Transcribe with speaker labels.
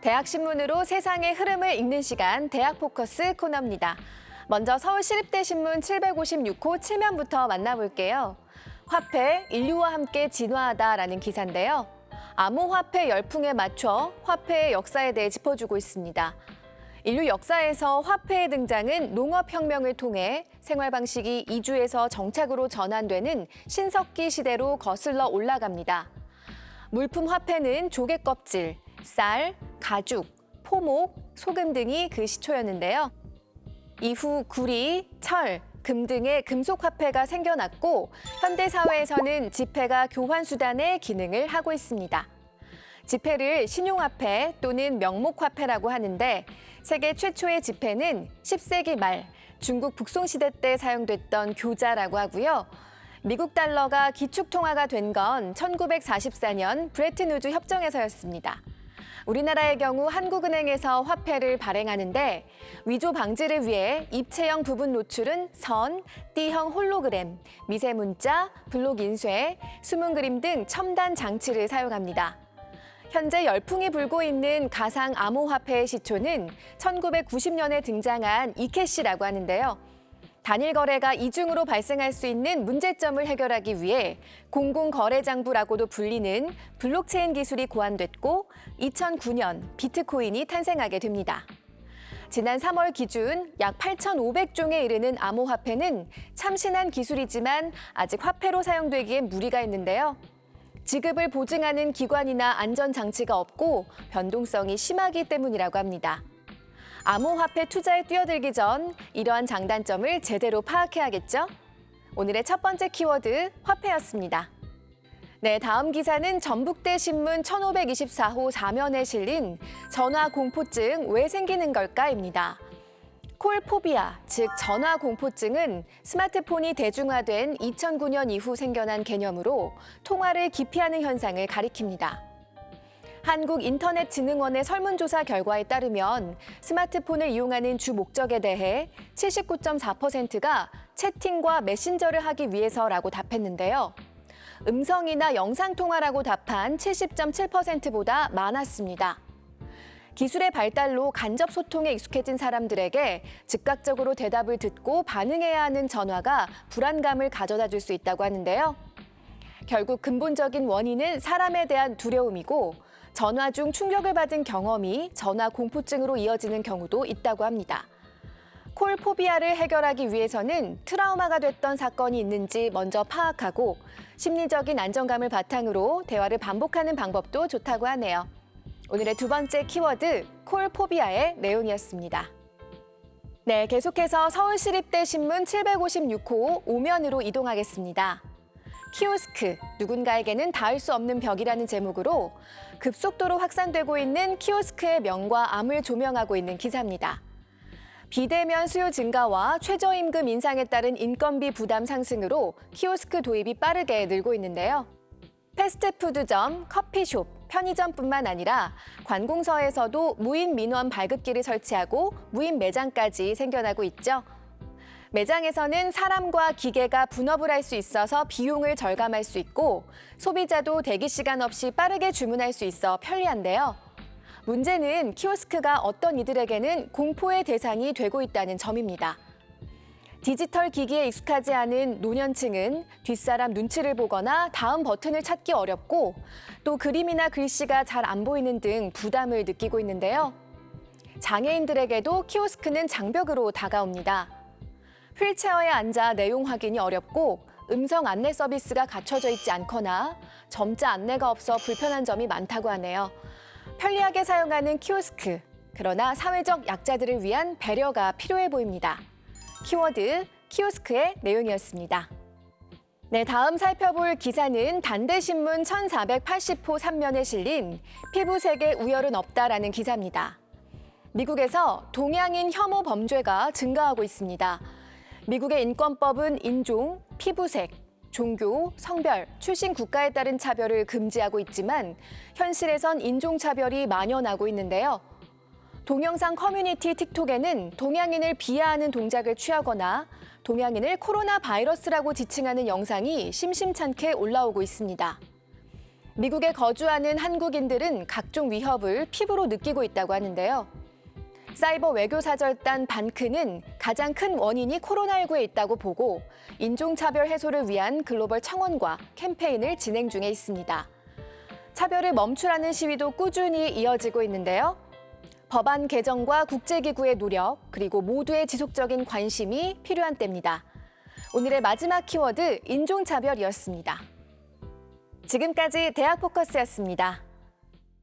Speaker 1: 대학신문으로 세상의 흐름을 읽는 시간, 대학포커스 코너입니다. 먼저 서울시립대신문 756호 7면부터 만나볼게요. 화폐, 인류와 함께 진화하다라는 기사인데요. 암호화폐 열풍에 맞춰 화폐의 역사에 대해 짚어주고 있습니다. 인류 역사에서 화폐의 등장은 농업혁명을 통해 생활 방식이 이주에서 정착으로 전환되는 신석기 시대로 거슬러 올라갑니다. 물품 화폐는 조개 껍질, 쌀, 가죽, 포목, 소금 등이 그 시초였는데요. 이후 구리, 철, 금 등의 금속 화폐가 생겨났고 현대 사회에서는 지폐가 교환 수단의 기능을 하고 있습니다. 지폐를 신용화폐 또는 명목화폐라고 하는데 세계 최초의 지폐는 10세기 말 중국 북송시대 때 사용됐던 교자라고 하고요. 미국 달러가 기축통화가 된 건 1944년 브레튼 우즈 협정에서였습니다. 우리나라의 경우 한국은행에서 화폐를 발행하는데 위조 방지를 위해 입체형 부분 노출은 선, D형 홀로그램, 미세문자, 블록 인쇄, 숨은 그림 등 첨단 장치를 사용합니다. 현재 열풍이 불고 있는 가상 암호화폐의 시초는 1990년에 등장한 이캐시라고 하는데요. 단일 거래가 이중으로 발생할 수 있는 문제점을 해결하기 위해 공공거래장부라고도 불리는 블록체인 기술이 고안됐고 2009년 비트코인이 탄생하게 됩니다. 지난 3월 기준 약 8,500종에 이르는 암호화폐는 참신한 기술이지만 아직 화폐로 사용되기엔 무리가 있는데요. 지급을 보증하는 기관이나 안전장치가 없고 변동성이 심하기 때문이라고 합니다. 암호화폐 투자에 뛰어들기 전 이러한 장단점을 제대로 파악해야겠죠? 오늘의 첫 번째 키워드, 화폐였습니다. 네, 다음 기사는 전북대 신문 1524호 4면에 실린 전화공포증 왜 생기는 걸까입니다. 콜포비아, 즉 전화공포증은 스마트폰이 대중화된 2009년 이후 생겨난 개념으로 통화를 기피하는 현상을 가리킵니다. 한국인터넷진흥원의 설문조사 결과에 따르면 스마트폰을 이용하는 주 목적에 대해 79.4%가 채팅과 메신저를 하기 위해서라고 답했는데요. 음성이나 영상통화라고 답한 70.7%보다 많았습니다. 기술의 발달로 간접 소통에 익숙해진 사람들에게 즉각적으로 대답을 듣고 반응해야 하는 전화가 불안감을 가져다 줄 수 있다고 하는데요. 결국 근본적인 원인은 사람에 대한 두려움이고 전화 중 충격을 받은 경험이 전화 공포증으로 이어지는 경우도 있다고 합니다. 콜포비아를 해결하기 위해서는 트라우마가 됐던 사건이 있는지 먼저 파악하고 심리적인 안정감을 바탕으로 대화를 반복하는 방법도 좋다고 하네요. 오늘의 두 번째 키워드, 콜포비아의 내용이었습니다. 네, 계속해서 서울시립대 신문 756호 5면으로 이동하겠습니다. 키오스크, 누군가에게는 닿을 수 없는 벽이라는 제목으로 급속도로 확산되고 있는 키오스크의 명과 암을 조명하고 있는 기사입니다. 비대면 수요 증가와 최저임금 인상에 따른 인건비 부담 상승으로 키오스크 도입이 빠르게 늘고 있는데요. 패스트푸드점, 커피숍, 편의점뿐만 아니라 관공서에서도 무인 민원 발급기를 설치하고 무인 매장까지 생겨나고 있죠. 매장에서는 사람과 기계가 분업을 할 수 있어서 비용을 절감할 수 있고 소비자도 대기 시간 없이 빠르게 주문할 수 있어 편리한데요. 문제는 키오스크가 어떤 이들에게는 공포의 대상이 되고 있다는 점입니다. 디지털 기기에 익숙하지 않은 노년층은 뒷사람 눈치를 보거나 다음 버튼을 찾기 어렵고 또 그림이나 글씨가 잘 안 보이는 등 부담을 느끼고 있는데요. 장애인들에게도 키오스크는 장벽으로 다가옵니다. 휠체어에 앉아 내용 확인이 어렵고 음성 안내 서비스가 갖춰져 있지 않거나 점자 안내가 없어 불편한 점이 많다고 하네요. 편리하게 사용하는 키오스크, 그러나 사회적 약자들을 위한 배려가 필요해 보입니다. 키워드, 키오스크의 내용이었습니다. 네, 다음 살펴볼 기사는 단대신문 1480호 3면에 실린 피부색에 우열은 없다라는 기사입니다. 미국에서 동양인 혐오 범죄가 증가하고 있습니다. 미국의 인권법은 인종, 피부색, 종교, 성별, 출신 국가에 따른 차별을 금지하고 있지만 현실에선 인종차별이 만연하고 있는데요. 동영상 커뮤니티 틱톡에는 동양인을 비하하는 동작을 취하거나 동양인을 코로나 바이러스라고 지칭하는 영상이 심심찮게 올라오고 있습니다. 미국에 거주하는 한국인들은 각종 위협을 피부로 느끼고 있다고 하는데요. 사이버 외교사절단 반크는 가장 큰 원인이 코로나19에 있다고 보고 인종차별 해소를 위한 글로벌 청원과 캠페인을 진행 중에 있습니다. 차별을 멈추라는 시위도 꾸준히 이어지고 있는데요. 법안 개정과 국제기구의 노력, 그리고 모두의 지속적인 관심이 필요한 때입니다. 오늘의 마지막 키워드, 인종차별이었습니다. 지금까지 대학포커스였습니다.